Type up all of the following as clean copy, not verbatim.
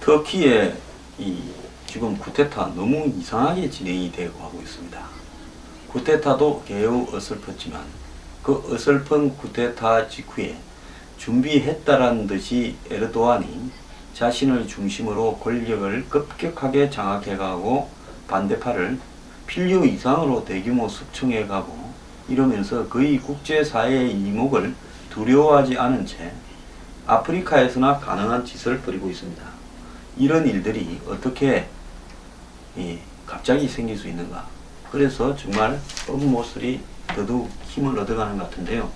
터키의 지금 쿠데타 너무 이상하게 진행이 되고 하고 있습니다. 쿠데타도 매우 어설펐지만 그 어설픈 쿠데타 직후에 준비했다라는 듯이 에르도안이 자신을 중심으로 권력을 급격하게 장악해가고 반대파를 필요 이상으로 대규모 숙청해가고 이러면서 거의 국제사회의 이목을 두려워하지 않은 채 아프리카에서나 가능한 짓을 벌이고 있습니다. 이런 일들이 어떻게 갑자기 생길 수 있는가? 그래서 정말 업모슬이 더더욱 힘을 얻어가는 것 같은데요.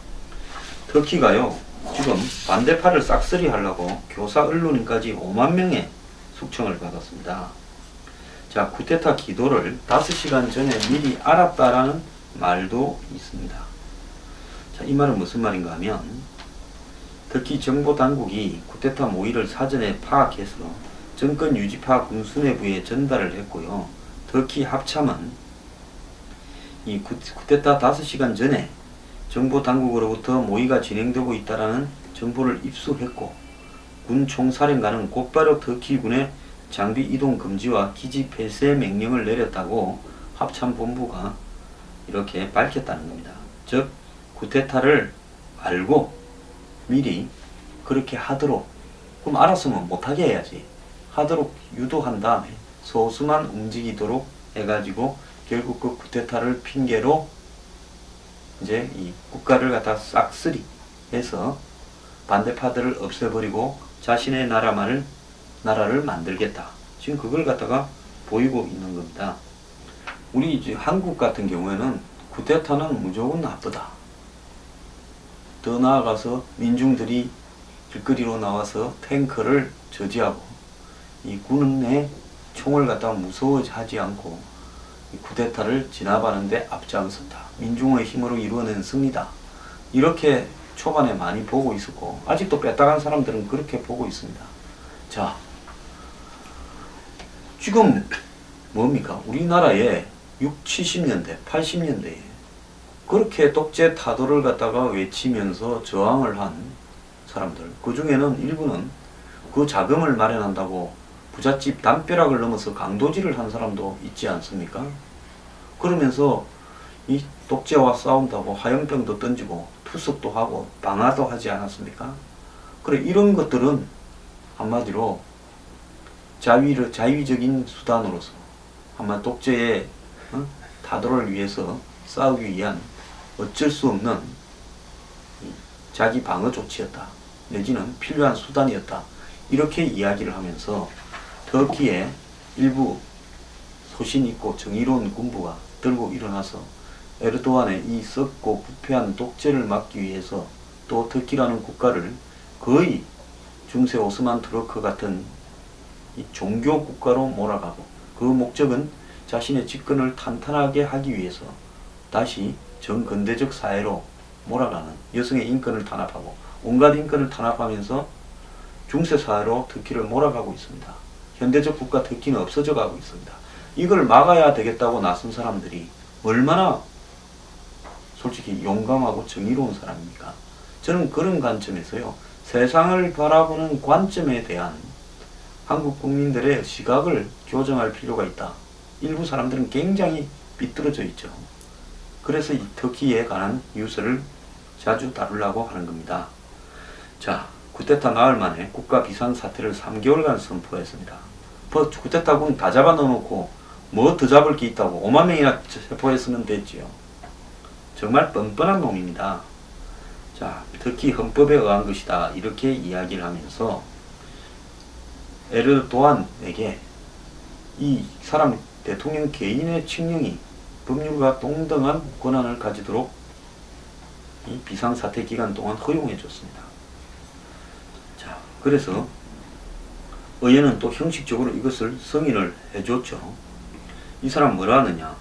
터키가요 지금 반대파를 싹쓸이 하려고 교사 언론인까지 5만 명의 숙청을 받았습니다. 자, 쿠데타 기도를 5시간 전에 미리 알았다라는 말도 있습니다. 자, 이 말은 무슨 말인가 하면 터키 정보 당국이 쿠데타 모의를 사전에 파악해서 정권 유지파 군수뇌부에 전달을 했고요. 터키 합참은 이 쿠데타 5시간 전에 정보 당국으로부터 모의가 진행되고 있다라는 정보를 입수했고 군 총사령관은 곧바로 터키군의 장비 이동 금지와 기지 폐쇄 명령을 내렸다고 합참본부가 이렇게 밝혔다는 겁니다. 즉 쿠데타를 알고 미리 그렇게 하도록, 그럼 알았으면 못하게 해야지, 하도록 유도한 다음에 소수만 움직이도록 해가지고 결국 그 쿠데타를 핑계로 이제 이 국가를 갖다 싹쓸이 해서 반대파들을 없애버리고 자신의 나라를 만들겠다. 지금 그걸 갖다가 보이고 있는 겁니다. 우리 이제 한국 같은 경우에는 쿠데타는 무조건 나쁘다. 더 나아가서 민중들이 길거리로 나와서 탱크를 저지하고 이 군의 총을 갖다가 무서워하지 않고 이 쿠데타를 진압하는데 앞장섰다. 민중의 힘으로 이루어낸 승리다. 이렇게 초반에 많이 보고 있었고 아직도 뺐다간 사람들은 그렇게 보고 있습니다. 자, 지금 뭡니까? 우리나라에 60, 70년대, 80년대에 그렇게 독재 타도를 갖다가 외치면서 저항을 한 사람들, 그 중에는 일부는 그 자금을 마련한다고 부잣집 담벼락을 넘어서 강도질을 한 사람도 있지 않습니까? 그러면서 이 독재와 싸운다고 화염병도 던지고 투석도 하고 방화도 하지 않았습니까? 그래, 이런 것들은 한마디로 자위적인 수단으로서 아마 독재의 타도를 위해서 싸우기 위한 어쩔 수 없는 자기 방어 조치였다. 내지는 필요한 수단이었다. 이렇게 이야기를 하면서 터키의 일부 소신 있고 정의로운 군부가 들고 일어나서 에르도안의 이 썩고 부패한 독재를 막기 위해서 또 터키라는 국가를 거의 중세 오스만 투르크 같은 이 종교 국가로 몰아가고 그 목적은 자신의 집권을 탄탄하게 하기 위해서 다시 정근대적 사회로 몰아가는, 여성의 인권을 탄압하고 온갖 인권을 탄압하면서 중세 사회로 터키를 몰아가고 있습니다. 현대적 국가 터키는 없어져 가고 있습니다. 이걸 막아야 되겠다고 나선 사람들이 얼마나 솔직히 용감하고 정의로운 사람입니까? 저는 그런 관점에서요, 세상을 바라보는 관점에 대한 한국 국민들의 시각을 교정할 필요가 있다. 일부 사람들은 굉장히 삐뚤어져 있죠. 그래서 이 터키에 관한 뉴스를 자주 다루려고 하는 겁니다. 자, 쿠데타 나흘 만에 국가 비상사태를 3개월간 선포했습니다. 쿠데타군 다 잡아 넣어놓고 뭐 더 잡을 게 있다고 5만 명이나 체포했으면 됐지요. 정말 뻔뻔한 놈입니다. 자, 터키 헌법에 의한 것이다. 이렇게 이야기를 하면서 에르도안에게 이 사람 대통령 개인의 칙령이 법률과 동등한 권한을 가지도록 이 비상사태 기간 동안 허용해 줬습니다. 자, 그래서 의회는 또 형식적으로 이것을 승인을 해줬죠. 이 사람 뭐라 하느냐?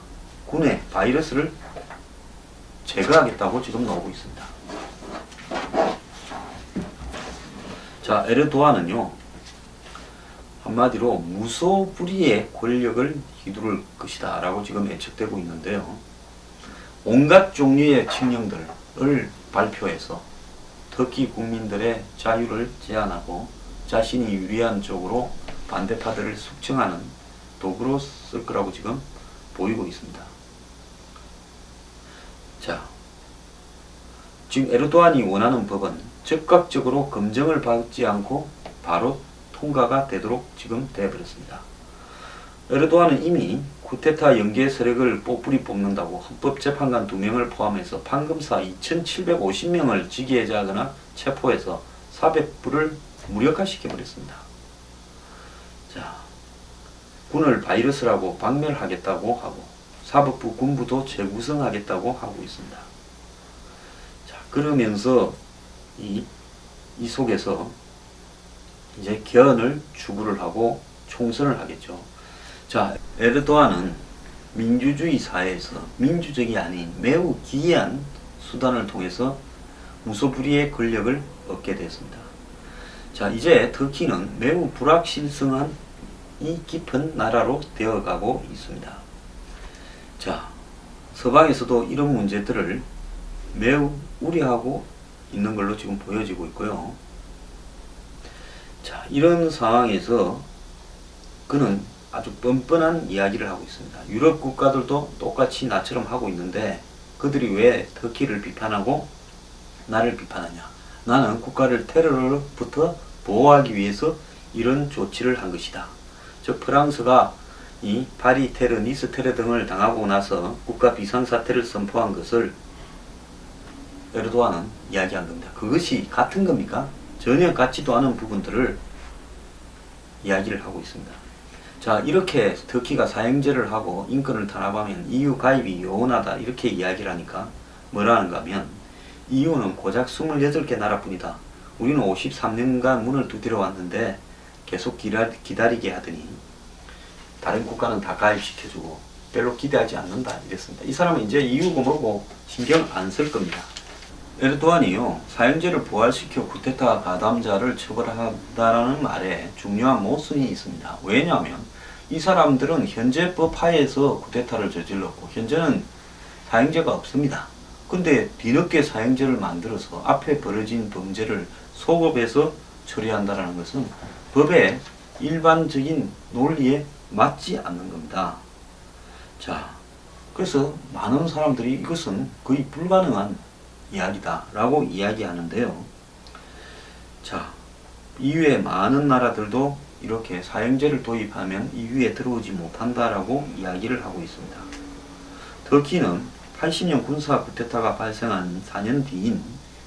군의 바이러스를 제거하겠다고 지금 나오고 있습니다. 자, 에르도안은요, 한마디로 무소불위의 권력을 휘두를 것이다 라고 지금 예측되고 있는데요. 온갖 종류의 칙령들을 발표해서 터키 국민들의 자유를 제한하고 자신이 유리한 쪽으로 반대파들을 숙청하는 도구로 쓸 거라고 지금 보이고 있습니다. 자, 지금 에르도안이 원하는 법은 즉각적으로 검증을 받지 않고 바로 통과가 되도록 지금 되어버렸습니다. 에르도안은 이미 쿠데타 연계 세력을 뿌리 뽑는다고 헌법재판관 2명을 포함해서 판검사 2750명을 직위해제하거나 체포해서 사법부를 무력화시켜버렸습니다. 자, 군을 바이러스라고 박멸하겠다고 하고 사법부 군부도 재구성하겠다고 하고 있습니다. 자, 그러면서 이 속에서 이제 개헌을 추구를 하고 총선을 하겠죠. 자, 에르도안은 민주주의 사회에서 민주적이 아닌 매우 기이한 수단을 통해서 무소불위의 권력을 얻게 됐습니다. 자, 이제 터키는 매우 불확실성한 이 깊은 나라로 되어가고 있습니다. 자, 서방에서도 이런 문제들을 매우 우려하고 있는 걸로 지금 보여지고 있고요. 자, 이런 상황에서 그는 아주 뻔뻔한 이야기를 하고 있습니다. 유럽 국가들도 똑같이 나처럼 하고 있는데 그들이 왜 터키를 비판하고 나를 비판하냐. 나는 국가를 테러로부터 보호하기 위해서 이런 조치를 한 것이다. 즉 프랑스가 이 파리 테러, 니스 테러 등을 당하고 나서 국가 비상사태를 선포한 것을 에르도안은 이야기한 겁니다. 그것이 같은 겁니까? 전혀 같지도 않은 부분들을 이야기를 하고 있습니다. 자, 이렇게 터키가 사형제를 하고 인권을 탄압하면 EU 가입이 요원하다 이렇게 이야기를 하니까 뭐라는가 하면 EU는 고작 28개 나라뿐이다. 우리는 53년간 문을 두드려 왔는데 계속 기다리게 하더니 다른 국가는 다 가입시켜주고 별로 기대하지 않는다 이랬습니다. 이 사람은 이제 EU고 뭐고 신경 안 쓸 겁니다. 에르도안이요, 사형제를 부활시켜 쿠데타 가담자를 처벌한다라는 말에 중요한 모순이 있습니다. 왜냐하면 이 사람들은 현재 법 하에서 쿠데타를 저질렀고 현재는 사형제가 없습니다. 근데 뒤늦게 사형제를 만들어서 앞에 벌어진 범죄를 소급해서 처리한다는 것은 법의 일반적인 논리에 맞지 않는 겁니다. 자, 그래서 많은 사람들이 이것은 거의 불가능한 이야기다 라고 이야기하는데요. 자, EU의 많은 나라들도 이렇게 사형제를 도입하면 EU에 들어오지 못한다라고 이야기를 하고 있습니다. 터키는 80년 군사 쿠데타가 발생한 4년 뒤인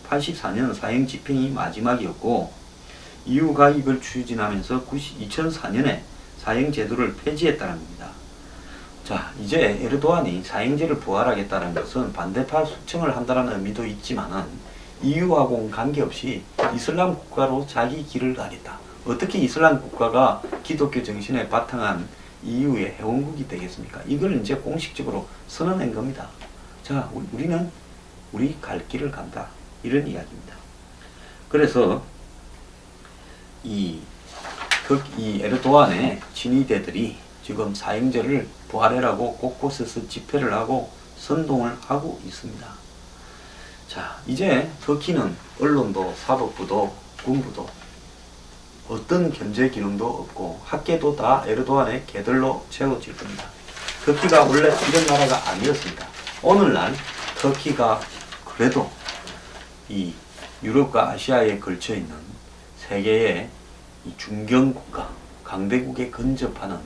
84년 사형 집행이 마지막이었고 EU 가입을 추진하면서 2004년에 사형 제도를 폐지했다는 겁니다. 자, 이제 에르도안이 사형제를 부활하겠다는 것은 반대파 숙청을 한다는 의미도 있지만은 EU하고는 관계없이 이슬람 국가로 자기 길을 가겠다. 어떻게 이슬람 국가가 기독교 정신에 바탕한 EU의 회원국이 되겠습니까? 이걸 이제 공식적으로 선언한 겁니다. 자, 우리는 우리 갈 길을 간다. 이런 이야기입니다. 그래서 이 에르도안의 친위대들이 지금 사형제를 부활해라고 곳곳에서 집회를 하고 선동을 하고 있습니다. 자, 이제 터키는 언론도 사법부도 군부도 어떤 견제 기능도 없고 학계도 다 에르도안의 개들로 채워질 겁니다. 터키가 원래 이런 나라가 아니었습니다. 오늘날 터키가 그래도 이 유럽과 아시아에 걸쳐 있는 세계의 이 중견국가, 강대국에 근접하는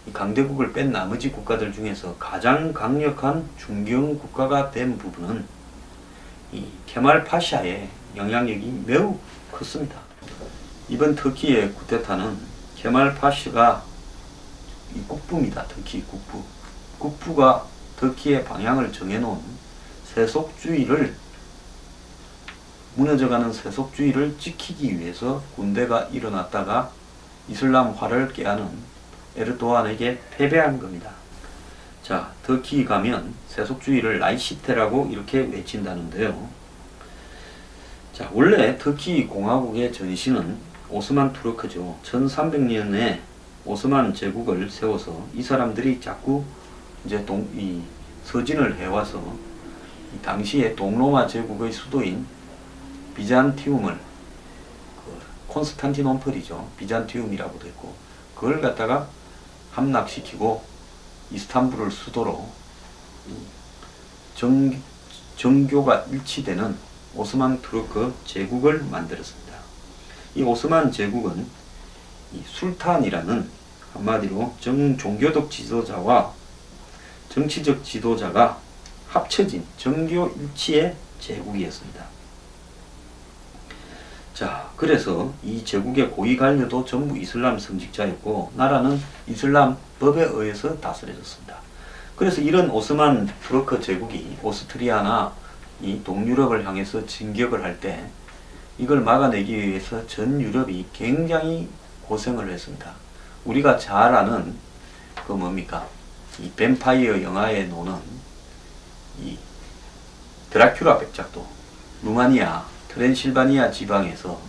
이 강대국을 뺀 나머지 국가들 중에서 가장 강력한 중견국가가 된 부분은 이 케말 파샤의 영향력이 매우 컸습니다. 이번 터키의 쿠데타는 케말 파샤가 이 국부입니다. 터키 국부. 국부가 터키의 방향을 정해놓은 세속주의를 무너져가는 세속주의를 지키기 위해서 군대가 일어났다가 이슬람화를 깨하는 에르도안에게 패배한 겁니다. 자, 터키 가면 세속주의를 라이시테라고 이렇게 외친다는데요. 자, 원래 터키 공화국의 전신은 오스만 투르크죠. 1300년에 오스만 제국을 세워서 이 사람들이 자꾸 이제 서진을 해와서 이 당시에 동로마 제국의 수도인 비잔티움을 콘스탄티노플이죠. 비잔티움이라고도 했고, 그걸 갖다가 함락시키고 이스탄불을 수도로 정교가 일치되는 오스만 투르크 제국을 만들었습니다. 이 오스만 제국은 이 술탄이라는 한마디로 종교적 지도자와 정치적 지도자가 합쳐진 정교 일치의 제국이었습니다. 자, 그래서 이 제국의 고위 관료도 전부 이슬람 성직자였고 나라는 이슬람 법에 의해서 다스려졌습니다. 그래서 이런 오스만 투르크 제국이 오스트리아나 이 동유럽을 향해서 진격을 할 때 이걸 막아내기 위해서 전 유럽이 굉장히 고생을 했습니다. 우리가 잘 아는 그 뭡니까? 이 뱀파이어 영화에 노는 이 드라큘라 백작도 루마니아 트랜실바니아 지방에서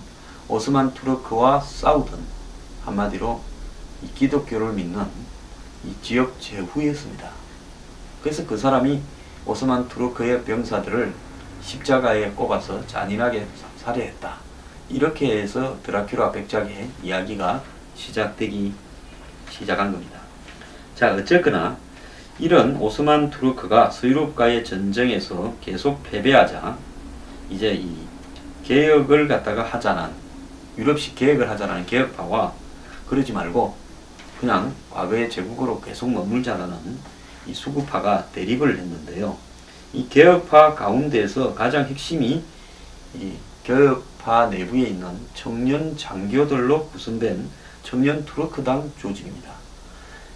오스만 투르크와 싸우던 한마디로 이 기독교를 믿는 이 지역 제후였습니다. 그래서 그 사람이 오스만 투르크의 병사들을 십자가에 꼽아서 잔인하게 살해했다. 이렇게 해서 드라큘라 백작의 이야기가 시작한 겁니다. 자, 어쨌거나 이런 오스만 투르크가 서유럽과의 전쟁에서 계속 패배하자 이제 이 개혁을 갖다가 하자는 유럽식 개혁을 하자는 개혁파와 그러지 말고 그냥 과거의 제국으로 계속 머물자라는 이 수구파가 대립을 했는데요. 이 개혁파 가운데에서 가장 핵심이 이 개혁파 내부에 있는 청년 장교들로 구성된 청년 투르크당 조직입니다.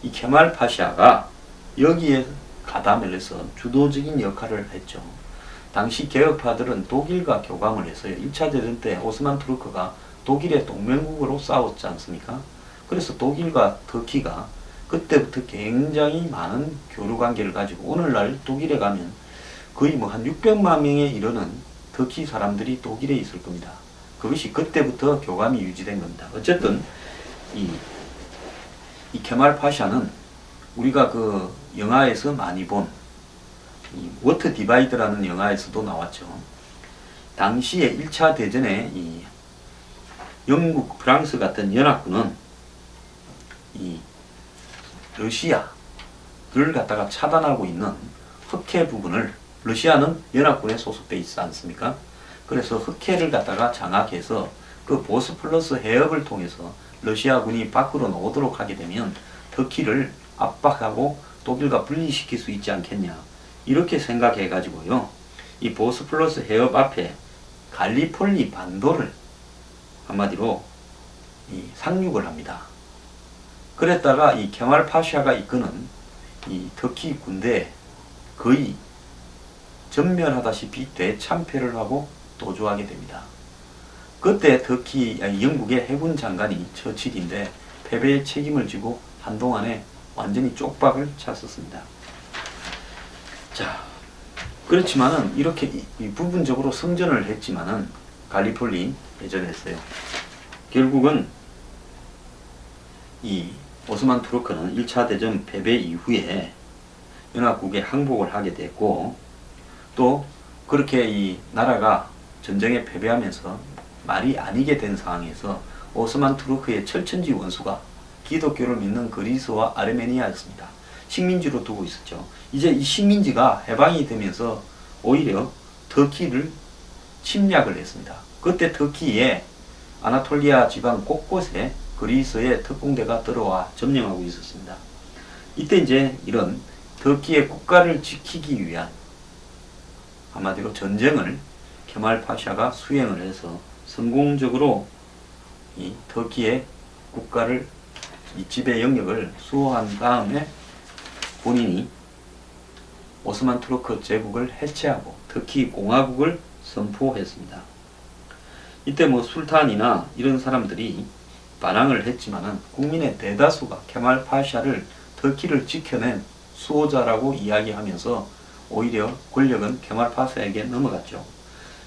이 케말 파샤가 여기에 가담을 해서 주도적인 역할을 했죠. 당시 개혁파들은 독일과 교감을 했어요. 1차 대전 때 오스만 투르크가 독일의 동맹국으로 싸웠지 않습니까? 그래서 독일과 터키가 그때부터 굉장히 많은 교류 관계를 가지고 오늘날 독일에 가면 거의 뭐 한 600만 명에 이르는 터키 사람들이 독일에 있을 겁니다. 그것이 그때부터 교감이 유지된 겁니다. 어쨌든 이 케말 파샤는 우리가 그 영화에서 많이 본 이 워터 디바이드라는 영화에서도 나왔죠. 당시에 1차 대전에 이 영국, 프랑스 같은 연합군은 이 러시아를 갖다가 차단하고 있는 흑해 부분을 러시아는 연합군에 소속돼 있지 않습니까? 그래서 흑해를 갖다가 장악해서 그 보스플러스 해협을 통해서 러시아군이 밖으로 나오도록 하게 되면 터키를 압박하고 독일과 분리시킬 수 있지 않겠냐. 이렇게 생각해 가지고요. 이 보스플러스 해협 앞에 갈리폴리 반도를 한마디로 이 상륙을 합니다. 그랬다가 이 케말 파샤가 이끄는 이 터키 군대에 거의 전멸하다시피 대참패를 하고 도주하게 됩니다. 그때 영국의 해군 장관이 처칠인데 패배의 책임을 지고 한동안에 완전히 쪽박을 찼었습니다. 자, 그렇지만은 이렇게 부분적으로 성전을 했지만은 갈리폴리 배전했어요. 결국은 이 오스만 투르크는 1차 대전 패배 이후에 연합국에 항복을 하게 됐고 또 그렇게 이 나라가 전쟁에 패배하면서 말이 아니게 된 상황에서 오스만 투르크의 철천지 원수가 기독교를 믿는 그리스와 아르메니아였습니다. 식민지로 두고 있었죠. 이제 이 식민지가 해방이 되면서 오히려 터키를 침략을 했습니다. 그때 터키에 아나톨리아 지방 곳곳에 그리스의 특공대가 들어와 점령하고 있었습니다. 이때 이제 이런 터키의 국가를 지키기 위한 한마디로 전쟁을 케말 파샤가 수행을 해서 성공적으로 이 터키의 국가를 이 지배 영역을 수호한 다음에 본인이 오스만 투르크 제국을 해체하고 터키 공화국을 선포했습니다. 이때 뭐 술탄이나 이런 사람들이 반항을 했지만은 국민의 대다수가 케말 파샤를 터키를 지켜낸 수호자라고 이야기하면서 오히려 권력은 케말 파샤에게 넘어갔죠.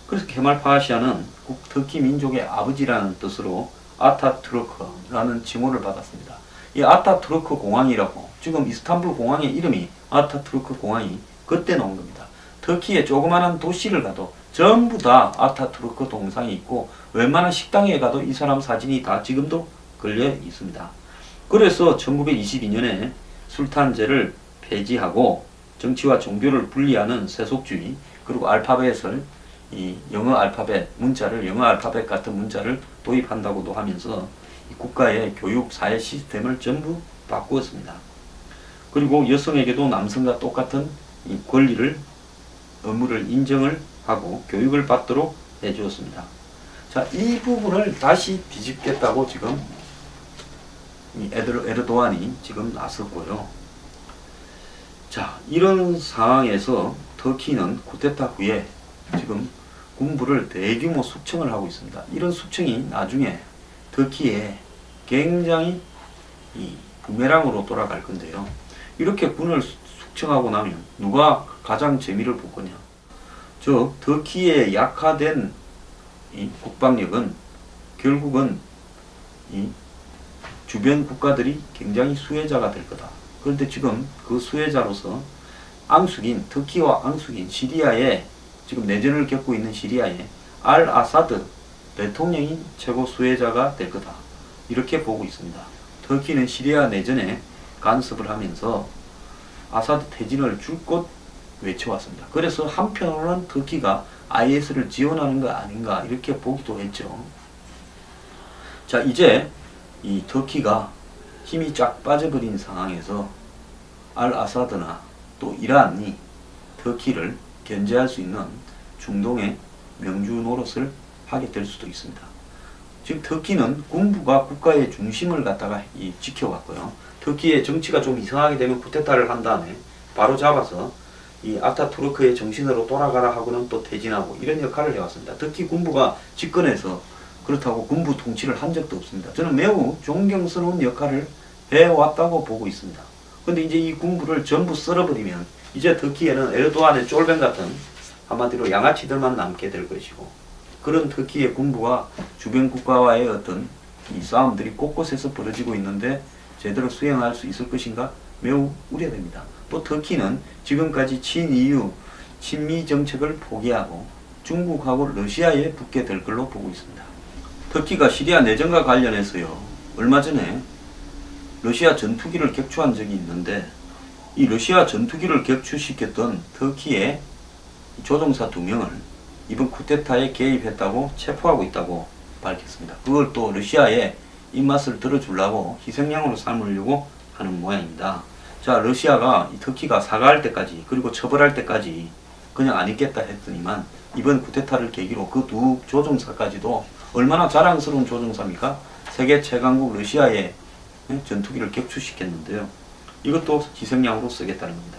그래서 케말 파샤는 터키 민족의 아버지라는 뜻으로 아타투르크라는 칭호를 받았습니다. 이 아타투르크 공항이라고 지금 이스탄불 공항의 이름이 아타투르크 공항이 그때 나온 겁니다. 터키의 조그마한 도시를 가도 전부 다 아타투르크 동상이 있고 웬만한 식당에 가도 이 사람 사진이 다 지금도 걸려 있습니다. 그래서 1922년에 술탄제를 폐지하고 정치와 종교를 분리하는 세속주의, 그리고 알파벳을 이 영어 알파벳 문자를 영어 알파벳 같은 문자를 도입한다고도 하면서 이 국가의 교육 사회 시스템을 전부 바꾸었습니다. 그리고 여성에게도 남성과 똑같은 이 권리를 의무를 인정을 하고 교육을 받도록 해주었습니다. 자, 이 부분을 다시 뒤집겠다고 지금 이 에르도안이 지금 나섰고요. 자, 이런 상황에서 터키는 쿠데타 후에 지금 군부를 대규모 숙청을 하고 있습니다. 이런 숙청이 나중에 터키에 굉장히 이 부메랑으로 돌아갈 건데요. 이렇게 군을 숙청하고 나면 누가 가장 재미를 볼 거냐? 즉, 터키의 약화된 이 국방력은 결국은 이 주변 국가들이 굉장히 수혜자가 될 거다. 그런데 지금 그 수혜자로서 앙숙인, 터키와 앙숙인 시리아에 지금 내전을 겪고 있는 시리아에 알 아사드 대통령이 최고 수혜자가 될 거다. 이렇게 보고 있습니다. 터키는 시리아 내전에 간섭을 하면서 아사드 퇴진을 줄곧 외쳐왔습니다. 그래서 한편으로는 터키가 IS를 지원하는 거 아닌가 이렇게 보기도 했죠. 자, 이제 이 터키가 힘이 쫙 빠져버린 상황에서 알 아사드나 또 이란이 터키를 견제할 수 있는 중동의 명주 노릇을 하게 될 수도 있습니다. 지금 터키는 군부가 국가의 중심을 갖다가 지켜왔고요. 터키의 정치가 좀 이상하게 되면 쿠데타를 한 다음에 바로 잡아서 이 아타투르크의 정신으로 돌아가라 하고는 또 퇴진하고 이런 역할을 해왔습니다. 터키 군부가 집권해서 그렇다고 군부 통치를 한 적도 없습니다. 저는 매우 존경스러운 역할을 해왔다고 보고 있습니다. 근데 이제 이 군부를 전부 썰어버리면 이제 터키에는 에르도안의 쫄병 같은 한마디로 양아치들만 남게 될 것이고, 그런 터키의 군부가 주변 국가와의 어떤 이 싸움들이 곳곳에서 벌어지고 있는데 제대로 수행할 수 있을 것인가 매우 우려됩니다. 또 터키는 지금까지 친EU, 친미 정책을 포기하고 중국하고 러시아에 붙게 될 걸로 보고 있습니다. 터키가 시리아 내전과 관련해서요, 얼마 전에 러시아 전투기를 격추한 적이 있는데 이 러시아 전투기를 격추시켰던 터키의 조종사 2명을 이번 쿠데타에 개입했다고 체포하고 있다고 밝혔습니다. 그걸 또 러시아의 입맛을 들어주려고 희생양으로 삼으려고 하는 모양입니다. 자, 러시아가 터키가 사과할 때까지 그리고 처벌할 때까지 그냥 안 있겠다 했더니만 이번 쿠데타를 계기로 그 2 조종사까지도 얼마나 자랑스러운 조종사입니까? 세계 최강국 러시아의 전투기를 격추시켰는데요. 이것도 희생양으로 쓰겠다는 겁니다.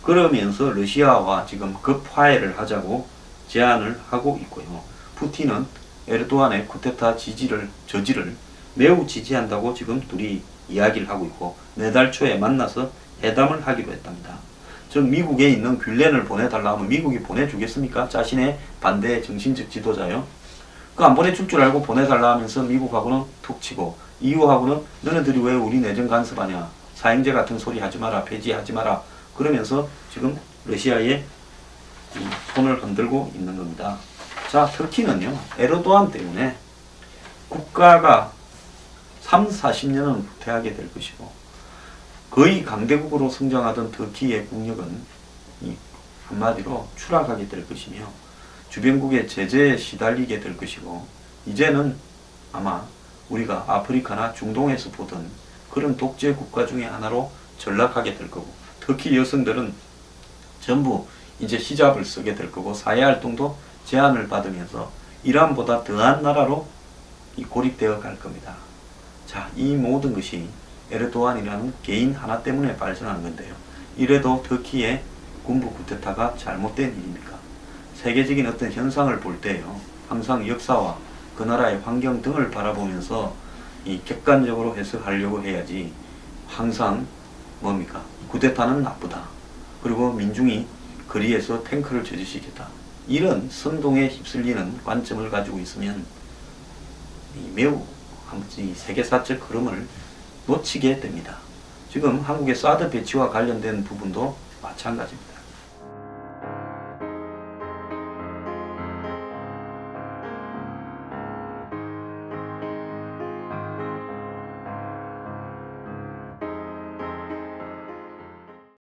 그러면서 러시아와 지금 급화해를 하자고 제안을 하고 있고요. 푸틴은 에르도안의 쿠데타 저지를 매우 지지한다고 지금 둘이 이야기를 하고 있고 내달 초에 만나서 회담을 하기로 했답니다. 즉 미국에 있는 귤렌을 보내달라 하면 미국이 보내주겠습니까? 자신의 반대의 정신적 지도자요. 그 안 보내줄 줄 알고 보내달라 하면서 미국하고는 툭 치고 EU하고는 너네들이 왜 우리 내정 간섭하냐, 사형제 같은 소리 하지 마라, 폐지하지 마라 그러면서 지금 러시아의 손을 흔들고 있는 겁니다. 자, 터키는요 에르도안 때문에 국가가 30-40년은 후퇴하게 될 것이고 거의 강대국으로 성장하던 터키의 국력은 한마디로 추락하게 될 것이며 주변국의 제재에 시달리게 될 것이고 이제는 아마 우리가 아프리카나 중동에서 보던 그런 독재 국가 중에 하나로 전락하게 될 거고 터키 여성들은 전부 이제 히잡을 쓰게 될 거고 사회활동도 제한을 받으면서 이란보다 더한 나라로 고립되어 갈 겁니다. 자, 이 모든 것이 에르도안이라는 개인 하나 때문에 발생한 건데요. 이래도 터키의 군부 쿠데타가 잘못된 일입니까? 세계적인 어떤 현상을 볼 때요, 항상 역사와 그 나라의 환경 등을 바라보면서 객관적으로 해석하려고 해야지 항상 뭡니까? 쿠데타는 나쁘다. 그리고 민중이 거리에서 탱크를 저지시켰다. 이런 선동에 휩쓸리는 관점을 가지고 있으면 매우 세계사적 흐름을 놓치게 됩니다. 지금 한국의 사드 배치와 관련된 부분도 마찬가지입니다.